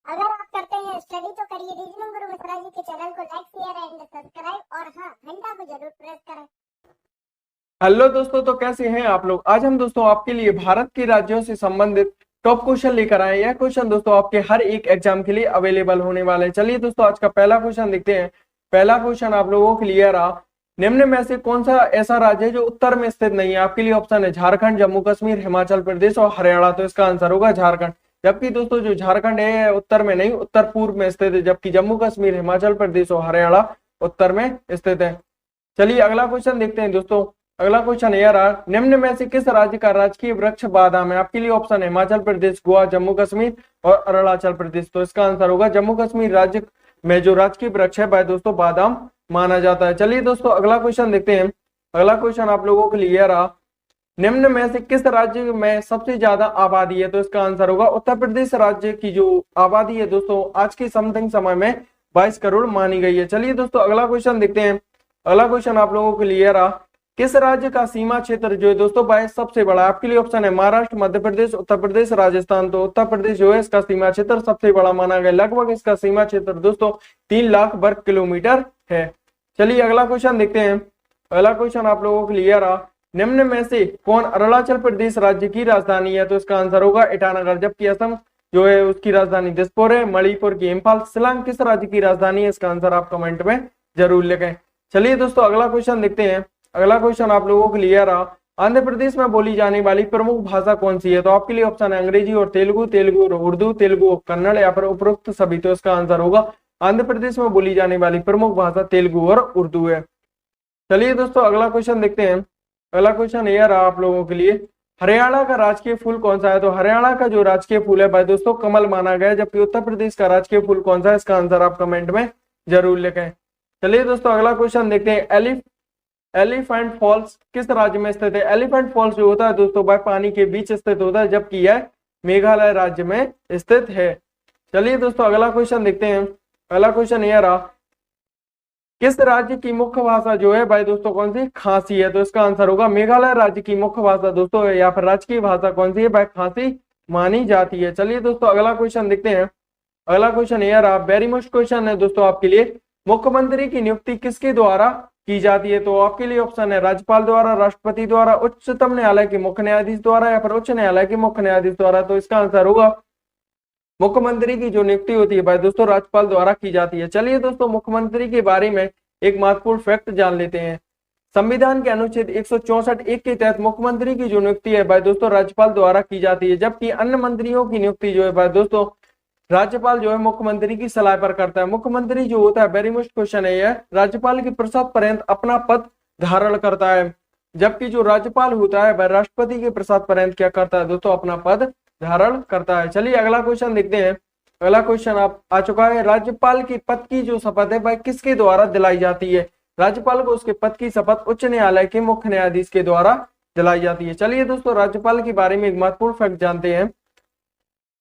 अगर आप करते हैं स्टडी तो करिए रीजनिंग गुरु मिश्रा जी के चैनल को लाइक शेयर एंड सब्सक्राइब और हाँ घंटा को जरूर प्रेस करें। हेलो दोस्तों, तो कैसे हैं आप लोग। आज हम दोस्तों आपके लिए भारत के राज्यों से संबंधित टॉप क्वेश्चन लेकर आए। यह क्वेश्चन दोस्तों आपके हर एक एग्जाम के लिए अवेलेबल होने वाले हैं। चलिए दोस्तों आज का पहला क्वेश्चन देखते हैं। पहला क्वेश्चन आप लोगों के लिए रहा, निम्न में से कौन सा ऐसा राज्य है जो उत्तर में स्थित नहीं है। आपके लिए ऑप्शन है झारखंड, जम्मू कश्मीर, हिमाचल प्रदेश और हरियाणा। तो इसका आंसर होगा झारखंड। जबकि दोस्तों जो झारखंड है उत्तर में नहीं, उत्तर पूर्व में स्थित है, जबकि जम्मू कश्मीर, हिमाचल प्रदेश और हरियाणा उत्तर में स्थित है। चलिए अगला क्वेश्चन देखते हैं दोस्तों। अगला क्वेश्चन यह रहा, निम्न में से किस राज्य का राजकीय वृक्ष बादाम है। आपके लिए ऑप्शन है हिमाचल प्रदेश, गोवा, जम्मू कश्मीर और अरुणाचल प्रदेश। तो इसका आंसर होगा जम्मू कश्मीर राज्य में जो राजकीय वृक्ष है वह दोस्तों बादाम माना जाता है। चलिए दोस्तों अगला क्वेश्चन देखते हैं। अगला क्वेश्चन आप लोगों के लिए रहा, निम्न में से किस राज्य में सबसे ज्यादा आबादी है। तो इसका आंसर होगा उत्तर प्रदेश राज्य की जो आबादी है दोस्तों आज के समथिंग समय में 22 करोड़ मानी गई है। चलिए दोस्तों अगला क्वेश्चन देखते हैं। अगला क्वेश्चन आप लोगों के लिए रहा, किस राज्य का सीमा क्षेत्र जो है दोस्तों वह सबसे बड़ा है। आपके लिए ऑप्शन है महाराष्ट्र, मध्य प्रदेश, उत्तर प्रदेश, राजस्थान। तो उत्तर प्रदेश जो है इसका सीमा क्षेत्र सबसे बड़ा माना गया। लगभग इसका सीमा क्षेत्र दोस्तों 3 लाख वर्ग किलोमीटर है। चलिए अगला क्वेश्चन देखते हैं। अगला क्वेश्चन आप लोगों के लिए रहा, निम्न में से कौन अरुणाचल प्रदेश राज्य की राजधानी है। तो इसका आंसर होगा ईटानगर। जबकि असम जो है उसकी राजधानी दिसपुर है, मणिपुर की इम्फाल। शिलांग किस राज्य की राजधानी है, इसका आंसर आप कमेंट में जरूर लिखें। चलिए दोस्तों अगला क्वेश्चन देखते हैं। अगला क्वेश्चन आप लोगों के लिए रहा, आंध्र प्रदेश में बोली जाने वाली प्रमुख भाषा कौन सी है। तो आपके लिए ऑप्शन है अंग्रेजी और तेलुगु, तेलुगु और उर्दू, तेलुगु और कन्नड़ या फिर उपरोक्त सभी। तो इसका आंसर होगा आंध्र प्रदेश में बोली जाने वाली प्रमुख भाषा तेलुगु और उर्दू है। चलिए दोस्तों अगला क्वेश्चन देखते हैं। अगला क्वेश्चन यह रहा आप लोगों के लिए, हरियाणा का राजकीय फूल कौन सा है। तो हरियाणा का जो राजकीय फूल है भाई दोस्तों कमल माना गया है। जबकि उत्तर प्रदेश का राजकीय फूल कौन सा है, इसका आंसर आप कमेंट में जरूर लिखें। चलिए दोस्तों अगला क्वेश्चन देखते हैं। एलिफेंट फॉल्स किस राज्य में स्थित है। एलिफेंट फॉल्स जो होता है दोस्तों वह पानी के बीच स्थित होता है, जबकि यह मेघालय राज्य में स्थित है। चलिए दोस्तों अगला क्वेश्चन देखते हैं। अगला क्वेश्चन यह रहा, किस राज्य की मुख्य भाषा जो है भाई दोस्तों कौन सी, खासी है। तो इसका आंसर होगा मेघालय राज्य की मुख्य भाषा दोस्तों या फिर राजकीय भाषा कौन सी है भाई, खासी मानी जाती है। चलिए दोस्तों अगला क्वेश्चन देखते हैं। अगला क्वेश्चन यह रहा, वेरी मोस्ट क्वेश्चन है दोस्तों आपके लिए, मुख्यमंत्री की नियुक्ति किसके द्वारा की जाती है। तो आपके लिए ऑप्शन है राज्यपाल द्वारा, राष्ट्रपति द्वारा, उच्चतम न्यायालय के मुख्य न्यायाधीश द्वारा या फिर उच्च न्यायालय के मुख्य न्यायाधीश द्वारा। तो इसका आंसर होगा मुख्यमंत्री की जो नियुक्ति होती है भाई दोस्तों राज्यपाल द्वारा की जाती है। चलिए दोस्तों मुख्यमंत्री के बारे में एक महत्वपूर्ण फैक्ट जान लेते हैं। संविधान के अनुच्छेद 164(1) के तहत मुख्यमंत्री की जो नियुक्ति है भाई दोस्तों राज्यपाल द्वारा की जाती है। जबकि अन्य मंत्रियों की नियुक्ति जो है भाई दोस्तों राज्यपाल जो है मुख्यमंत्री की सलाह पर करता है। मुख्यमंत्री जो होता है, वेरी मोस्ट क्वेश्चन है यह, राज्यपाल के प्रसाद पर्यंत अपना पद धारण करता है। जबकि जो राज्यपाल होता है वह राष्ट्रपति के प्रसाद पर्यंत क्या करता है दोस्तों, अपना पद धारण करता है। चलिए अगला क्वेश्चन देखते हैं। अगला क्वेश्चन आप आ चुका है, राज्यपाल की पद की जो शपथ है वह किसके द्वारा दिलाई जाती है। राज्यपाल को उसके पद की शपथ उच्च न्यायालय के मुख्य न्यायाधीश के द्वारा दिलाई जाती है। चलिए दोस्तों राज्यपाल के बारे में एक महत्वपूर्ण फैक्ट जानते हैं।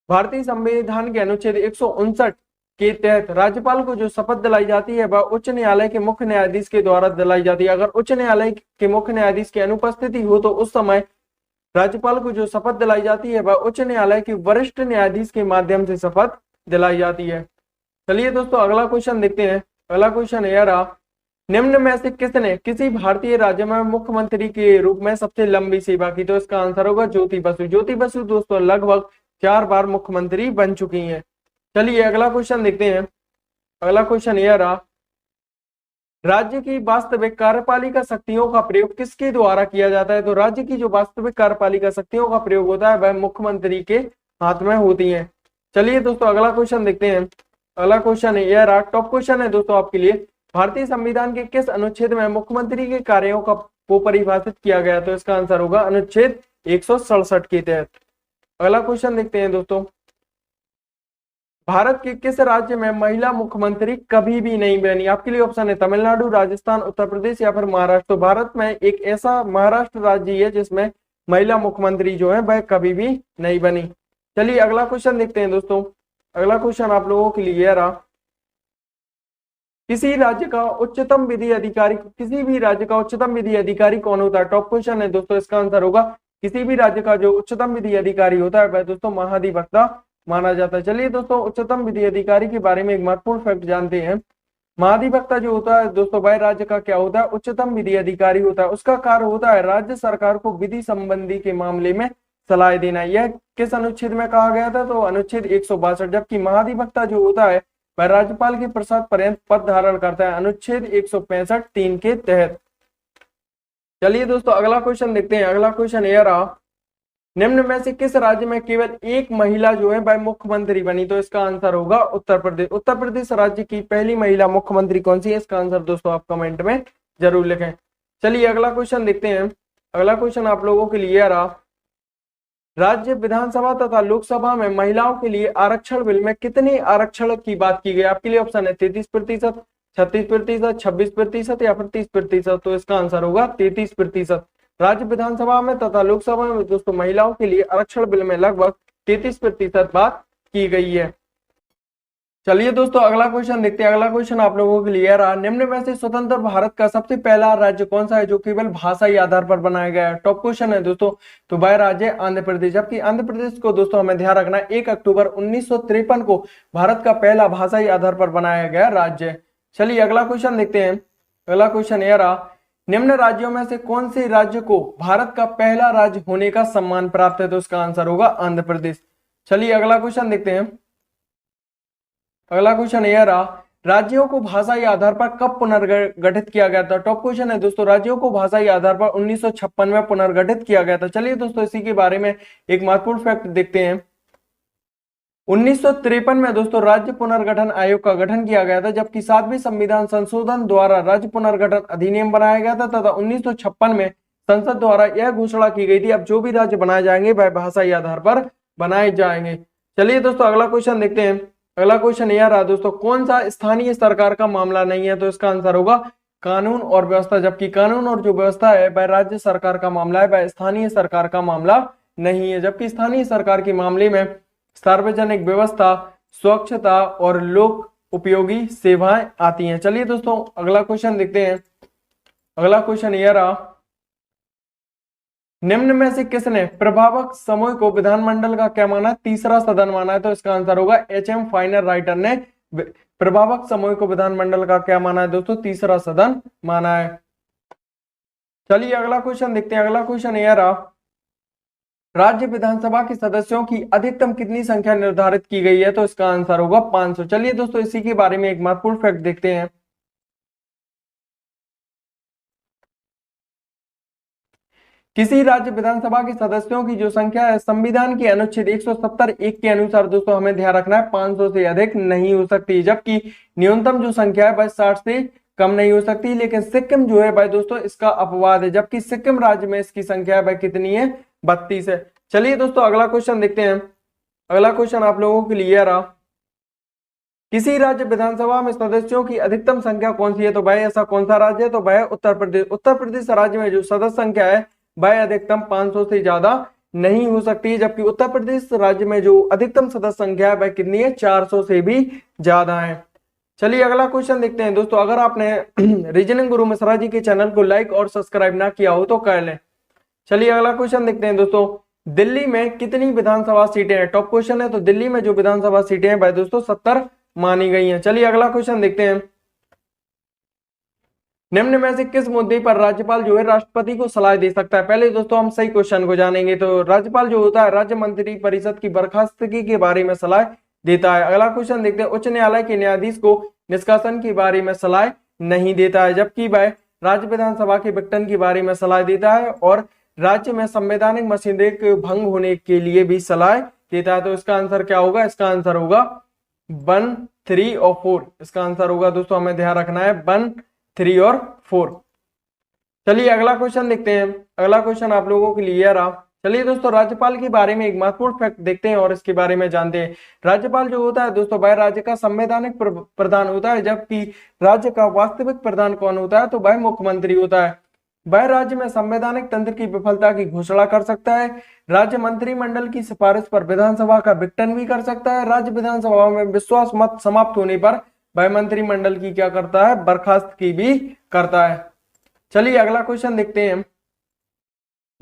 भारतीय संविधान के अनुच्छेद 159 के तहत राज्यपाल को जो शपथ दिलाई जाती है वह उच्च न्यायालय के मुख्य न्यायाधीश के द्वारा दिलाई जाती है। अगर उच्च न्यायालय के मुख्य न्यायाधीश की अनुपस्थिति हो तो उस समय राज्यपाल को जो शपथ दिलाई जाती है वह उच्च न्यायालय के वरिष्ठ न्यायाधीश के माध्यम से शपथ दिलाई जाती है। चलिए दोस्तों अगला क्वेश्चन देखते हैं। अगला क्वेश्चन यह रहा, निम्न में से किसने किसी भारतीय राज्य में मुख्यमंत्री के रूप में सबसे लंबी सेवा की। तो इसका आंसर होगा ज्योति बसु। ज्योति बसु दोस्तों लगभग 4 बार मुख्यमंत्री बन चुकी हैं। चलिए अगला क्वेश्चन देखते हैं। अगला क्वेश्चन यह रहा, राज्य की वास्तविक कार्यपालिका शक्तियों का प्रयोग किसके द्वारा किया जाता है। तो राज्य की जो वास्तविक कार्यपालिका शक्तियों का प्रयोग होता है वह मुख्यमंत्री के हाथ में होती है। चलिए दोस्तों अगला क्वेश्चन देखते हैं। अगला क्वेश्चन है यह रहा, टॉप क्वेश्चन है दोस्तों आपके लिए, भारतीय संविधान के किस अनुच्छेद में मुख्यमंत्री के कार्यों को परिभाषित किया गया। तो इसका आंसर होगा अनुच्छेद 167 के तहत। अगला क्वेश्चन देखते हैं दोस्तों, भारत के किस राज्य में महिला मुख्यमंत्री कभी भी नहीं बनी। आपके लिए ऑप्शन है तमिलनाडु, राजस्थान, उत्तर प्रदेश या फिर महाराष्ट्र। तो भारत में एक ऐसा महाराष्ट्र राज्य है जिसमें महिला मुख्यमंत्री जो है वह कभी भी नहीं बनी। चलिए अगला क्वेश्चन देखते हैं दोस्तों। अगला क्वेश्चन आप लोगों के लिए रहा, किसी राज्य का उच्चतम विधि अधिकारी, किसी भी राज्य का उच्चतम विधि अधिकारी कौन होता है। टॉप क्वेश्चन है दोस्तों, इसका आंसर होगा किसी भी राज्य का जो उच्चतम विधि अधिकारी होता है वह दोस्तों महाधिवक्ता माना जाता है। चलिए दोस्तों, उच्चतम विधि अधिकारी के बारे में एक महत्वपूर्ण फैक्ट जानते हैं। महाधिवक्ता जो होता है दोस्तों वह राज्य का क्या होता है, उच्चतम विधि अधिकारी होता है। उसका कार्य होता है राज्य सरकार को विधि संबंधी के मामले में सलाह देना। यह किस अनुच्छेद में कहा गया था, तो अनुच्छेद 162। जबकि महाधिवक्ता जो होता है वह राज्यपाल के प्रसाद पर्यंत पद धारण करता है, अनुच्छेद 165(3) के तहत। चलिए दोस्तों, अगला क्वेश्चन देखते हैं। अगला क्वेश्चन यह रहा, निम्न में से किस राज्य में केवल एक महिला जो है वह मुख्यमंत्री बनी, तो इसका आंसर होगा उत्तर प्रदेश। उत्तर प्रदेश राज्य की पहली महिला मुख्यमंत्री कौन सी है, इसका आंसर दोस्तों आप कमेंट में जरूर लिखें। चलिए अगला क्वेश्चन देखते हैं। अगला क्वेश्चन आप लोगों के लिए रहा, राज्य विधानसभा तथा लोकसभा में महिलाओं के लिए आरक्षण बिल में कितने आरक्षण की बात की गई। आपके लिए ऑप्शन है 33%, 36%, 26% या फिर 30%। तो इसका आंसर होगा 33%। राज्य विधानसभा में तथा लोकसभा में दोस्तों महिलाओं के लिए आरक्षण बिल में लगभग 33% बात की गई है। चलिए दोस्तों, अगला क्वेश्चन देखते हैं। अगला क्वेश्चन आप लोगों के लिए रहा, निम्न में से स्वतंत्र भारत का सबसे पहला राज्य कौन सा है जो केवल भाषाई आधार पर बनाया गया है। टॉप क्वेश्चन है दोस्तों, तो वह राज्य आंध्र प्रदेश। जबकि आंध्र प्रदेश को दोस्तों हमें ध्यान रखना है 1 अक्टूबर 1953 को भारत का पहला भाषाई आधार पर बनाया गया राज्य। चलिए अगला क्वेश्चन देखते हैं। अगला क्वेश्चन यह रहा, निम्न राज्यों में से कौन से राज्य को भारत का पहला राज्य होने का सम्मान प्राप्त है, तो इसका आंसर होगा आंध्र प्रदेश। चलिए अगला क्वेश्चन देखते हैं। अगला क्वेश्चन यह रहा, राज्यों को भाषाई आधार पर कब पुनर्गठित किया गया था। टॉप क्वेश्चन है दोस्तों, राज्यों को भाषाई आधार पर 1956 में पुनर्गठित किया गया था। चलिए दोस्तों, इसी के बारे में एक महत्वपूर्ण फैक्ट देखते हैं। 1953 में दोस्तों राज्य पुनर्गठन आयोग का गठन किया गया था, जबकि 7वें संविधान संशोधन द्वारा राज्य पुनर्गठन अधिनियम बनाया गया था तथा 1956 में संसद द्वारा यह घोषणा की गई थी अब जो भी राज्य बनाए जाएंगे वह भाषाई आधार पर बनाए जाएंगे। चलिए दोस्तों, अगला क्वेश्चन देखते हैं। अगला क्वेश्चन यह रहा दोस्तों, कौन सा स्थानीय सरकार का मामला नहीं है, तो इसका आंसर होगा कानून और व्यवस्था। जबकि कानून और जो व्यवस्था है वह राज्य सरकार का मामला है, वह स्थानीय सरकार का मामला नहीं है। जबकि स्थानीय सरकार के मामले में सार्वजनिक व्यवस्था, स्वच्छता और लोक उपयोगी सेवाएं आती हैं। चलिए दोस्तों, अगला क्वेश्चन देखते हैं। अगला क्वेश्चन यह रहा, निम्न में से किसने प्रभावक समूह को विधानमंडल का क्या माना, तीसरा सदन माना है, तो इसका आंसर होगा एच.एम. फाइनर राइटर ने प्रभावक समूह को विधानमंडल का क्या माना है दोस्तों, तीसरा सदन माना है। चलिए अगला क्वेश्चन देखते हैं। अगला क्वेश्चन यह रहा, राज्य विधानसभा के सदस्यों की अधिकतम कितनी संख्या निर्धारित की गई है, तो इसका आंसर होगा 500। चलिए दोस्तों, इसी के बारे में एक महत्वपूर्ण फैक्ट देखते हैं। किसी राज्य विधानसभा के सदस्यों की जो संख्या है संविधान के अनुच्छेद 170(1) के अनुसार दोस्तों हमें ध्यान रखना है 500 से अधिक नहीं हो सकती। जबकि न्यूनतम जो संख्या है वह 60 से कम नहीं हो सकती। लेकिन सिक्किम जो है भाई दोस्तों इसका अपवाद है, जबकि सिक्किम राज्य में इसकी संख्या वह कितनी है, 32 है। चलिए दोस्तों, अगला क्वेश्चन देखते हैं। अगला क्वेश्चन आप लोगों के लिए रहा, किसी राज्य विधानसभा में सदस्यों की अधिकतम संख्या कौन सी है, तो भाई ऐसा कौन सा राज्य है, तो वह उत्तर प्रदेश। उत्तर प्रदेश राज्य में जो सदस्य संख्या है वह अधिकतम 500 से ज्यादा नहीं हो सकती। जबकि उत्तर प्रदेश राज्य में जो अधिकतम सदस्य संख्या है वह कितनी है, 400 से भी ज्यादा है। चलिए अगला क्वेश्चन देखते हैं दोस्तों। अगर आपने रीजनिंग गुरु मिश्रा जी के चैनल को लाइक और सब्सक्राइब ना किया हो तो कर लें। चलिए अगला क्वेश्चन देखते हैं दोस्तों, दिल्ली में कितनी विधानसभा सीटें हैं। टॉप क्वेश्चन है, तो दिल्ली में जो विधानसभा सीटें हैं वह दोस्तों 70 मानी गई हैं। चलिए अगला क्वेश्चन देखते हैं, निम्न में से किस मुद्दे पर राज्यपाल जो है राष्ट्रपति को सलाह दे सकता है। पहले दोस्तों हम सही क्वेश्चन को जानेंगे। तो राज्यपाल जो होता है राज्य मंत्री परिषद की बर्खास्तगी के बारे में सलाह देता है। अगला क्वेश्चन देखते हैं, उच्च न्यायालय के न्यायाधीश को निष्कासन के बारे में सलाह नहीं देता है, जबकि वह राज्य विधानसभा के विघटन के बारे में सलाह देता है और राज्य में संवैधानिक मशीनरी के भंग होने के लिए भी सलाह देता है। तो इसका आंसर क्या होगा, इसका आंसर होगा 1, 3 और 4। इसका आंसर होगा दोस्तों हमें ध्यान रखना है 1, 3 और 4। चलिए अगला क्वेश्चन देखते हैं। अगला क्वेश्चन आप लोगों के लिए रहा, चलिए दोस्तों राज्यपाल के बारे में एक महत्वपूर्ण फैक्ट देखते हैं और इसके बारे में जानते हैं। राज्यपाल जो होता है दोस्तों वह राज्य का संवैधानिक प्रधान होता है, जबकि राज्य का वास्तविक प्रधान कौन होता है, तो वह मुख्यमंत्री होता है। वह राज्य में संवैधानिक तंत्र की विफलता की घोषणा कर सकता है, राज्य मंत्रिमंडल की सिफारिश पर विधानसभा का विघटन भी कर सकता है, राज्य विधानसभा में विश्वास मत समाप्त होने पर वह मंत्रिमंडल की क्या करता है, बर्खास्त की भी करता है। चलिए अगला क्वेश्चन देखते हैं,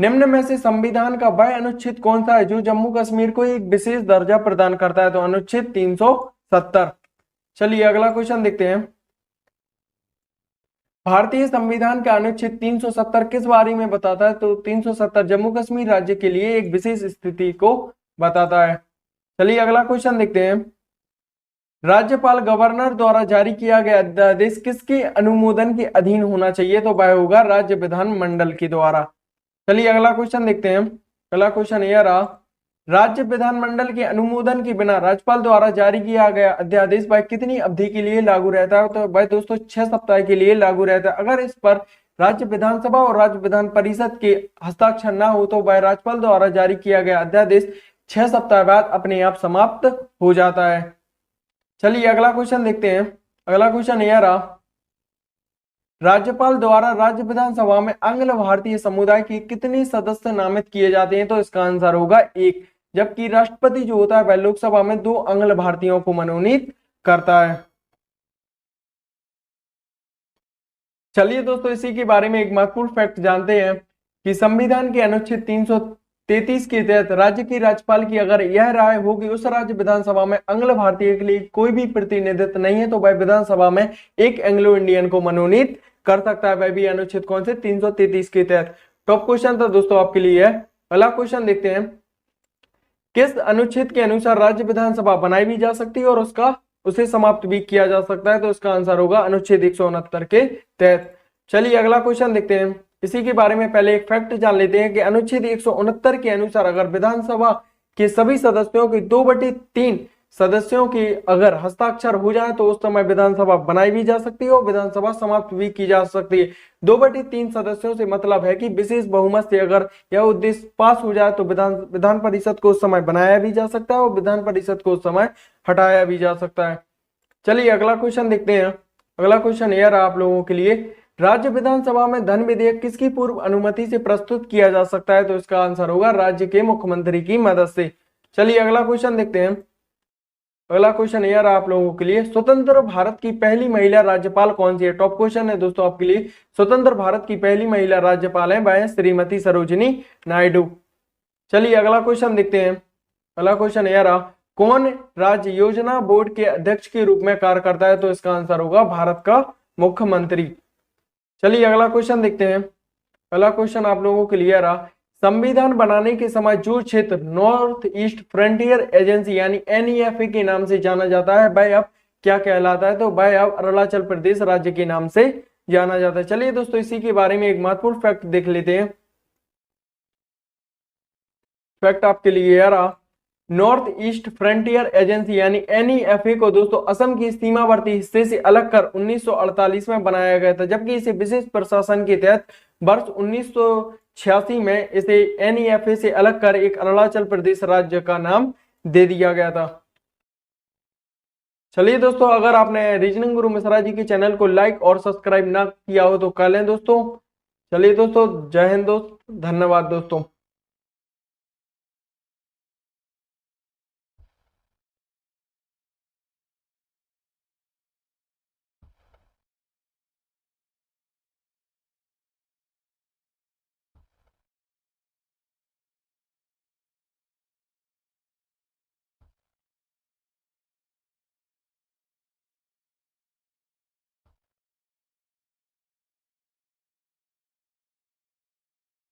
निम्न में से संविधान का वह अनुच्छेद कौन सा है जो जम्मू कश्मीर को एक विशेष दर्जा प्रदान करता है? तो अनुच्छेद 370। चलिए अगला क्वेश्चन देखते हैं। भारतीय संविधान का अनुच्छेद 370 किस बारे में बताता है? तो 370 जम्मू कश्मीर राज्य के लिए एक विशेष स्थिति को बताता है। चलिए अगला क्वेश्चन देखते हैं। राज्यपाल गवर्नर द्वारा जारी किया गया अध्यादेश किसके अनुमोदन के अधीन होना चाहिए? तो वह होगा राज्य विधानमंडल के द्वारा। चलिए अगला क्वेश्चन देखते हैं। अगला क्वेश्चन यह रहा, राज्य विधानमंडल के अनुमोदन के बिना राज्यपाल द्वारा जारी किया गया अध्यादेश वह कितनी अवधि के लिए लागू रहता है? तो वह दोस्तों 6 सप्ताह के लिए लागू रहता है। अगर इस पर राज्य विधानसभा और राज्य विधान परिषद के हस्ताक्षर न हो तो वह राज्यपाल द्वारा जारी किया गया अध्यादेश 6 सप्ताह बाद अपने आप समाप्त हो जाता है। चलिए अगला क्वेश्चन देखते हैं। अगला क्वेश्चन यह रहा, राज्यपाल द्वारा राज्य विधानसभा में आंग्ल भारतीय समुदाय के कितने सदस्य नामित किए जाते हैं? तो इसका आंसर होगा 1, जबकि राष्ट्रपति जो होता है वह लोकसभा में 2 आंग्ल भारतीयों को मनोनीत करता है। चलिए दोस्तों इसी के बारे में एक महत्वपूर्ण फैक्ट जानते हैं कि संविधान के अनुच्छेद 333 के तहत राज्य के राज्यपाल की अगर यह राय हो कि उस राज्य विधानसभा में आंग्ल भारतीय के लिए कोई भी प्रतिनिधित्व नहीं है तो वह विधानसभा में एक एंग्लो इंडियन को मनोनीत कर सकता है। वह भी अनुच्छेद कौन से? 333 के तहत। टॉप क्वेश्चन तो दोस्तों आपके लिए है। अगला क्वेश्चन देखते हैं। किस अनुच्छेद के अनुसार राज्य विधानसभा बनाई भी जा सकती है और उसे समाप्त भी किया जा सकता है? तो इसका आंसर होगा अनुच्छेद 169 के तहत। चलिए अगला क्वेश्चन देखते हैं। इसी के बारे में पहले एक फैक्ट जान लेते हैं कि अनुच्छेद 169 के अनुसार अगर विधानसभा के सभी सदस्यों की 2/3 सदस्यों की अगर हस्ताक्षर हो जाए तो उस समय विधानसभा बनाई भी जा सकती है और विधानसभा समाप्त भी की जा सकती है। 2/3 सदस्यों से मतलब है कि विशेष बहुमत से अगर यह उद्देश्य पास हो जाए तो विधान परिषद को उस समय बनाया भी जा सकता है और विधान परिषद को उस समय हटाया भी जा सकता है। चलिए अगला क्वेश्चन देखते हैं। अगला क्वेश्चन यह रहा आप लोगों के लिए, राज्य विधानसभा में धन विधेयक किसकी पूर्व अनुमति से प्रस्तुत किया जा सकता है? तो इसका आंसर होगा राज्य के मुख्यमंत्री की मदद से। चलिए अगला क्वेश्चन देखते हैं। अगला क्वेश्चन यह रहा आप लोगों के लिए, स्वतंत्र भारत की पहली महिला राज्यपाल कौन सी है? टॉप क्वेश्चन है दोस्तों आपके लिए। स्वतंत्र भारत की पहली महिला राज्यपाल है वह श्रीमती सरोजिनी नायडू। चलिए अगला क्वेश्चन देखते हैं। अगला क्वेश्चन यह रहा, कौन राज्य योजना बोर्ड के अध्यक्ष के रूप में कार्य करता है? तो इसका आंसर होगा भारत का मुख्यमंत्री। चलिए अगला क्वेश्चन देखते हैं। अगला क्वेश्चन आप लोगों के लिए रहा, संविधान बनाने के समय जो क्षेत्र नॉर्थ ईस्ट फ्रंटियर एजेंसी यानी NEFA के नाम से जाना जाता है वह अब क्या कहलाता है? तो वह अब अरुणाचल प्रदेश राज्य के नाम से जाना जाता है। चलिए दोस्तों इसी के बारे में एक महत्वपूर्ण फैक्ट देख लेते हैं। फैक्ट आपके लिए यार, नॉर्थ ईस्ट फ्रंटियर एजेंसी यानी NEFA को दोस्तों असम की सीमावर्ती हिस्से से अलग कर 1948 में बनाया गया था, जबकि इसे विशेष प्रशासन के तहत वर्ष 1986 में इसे NEFA से अलग कर एक अरुणाचल प्रदेश राज्य का नाम दे दिया गया था। चलिए दोस्तों, अगर आपने रीजनिंग गुरु मिश्रा जी के चैनल को लाइक और सब्सक्राइब ना किया हो तो कर लें दोस्तों। चलिए दोस्तों, जय हिंद दोस्त, धन्यवाद दोस्तों।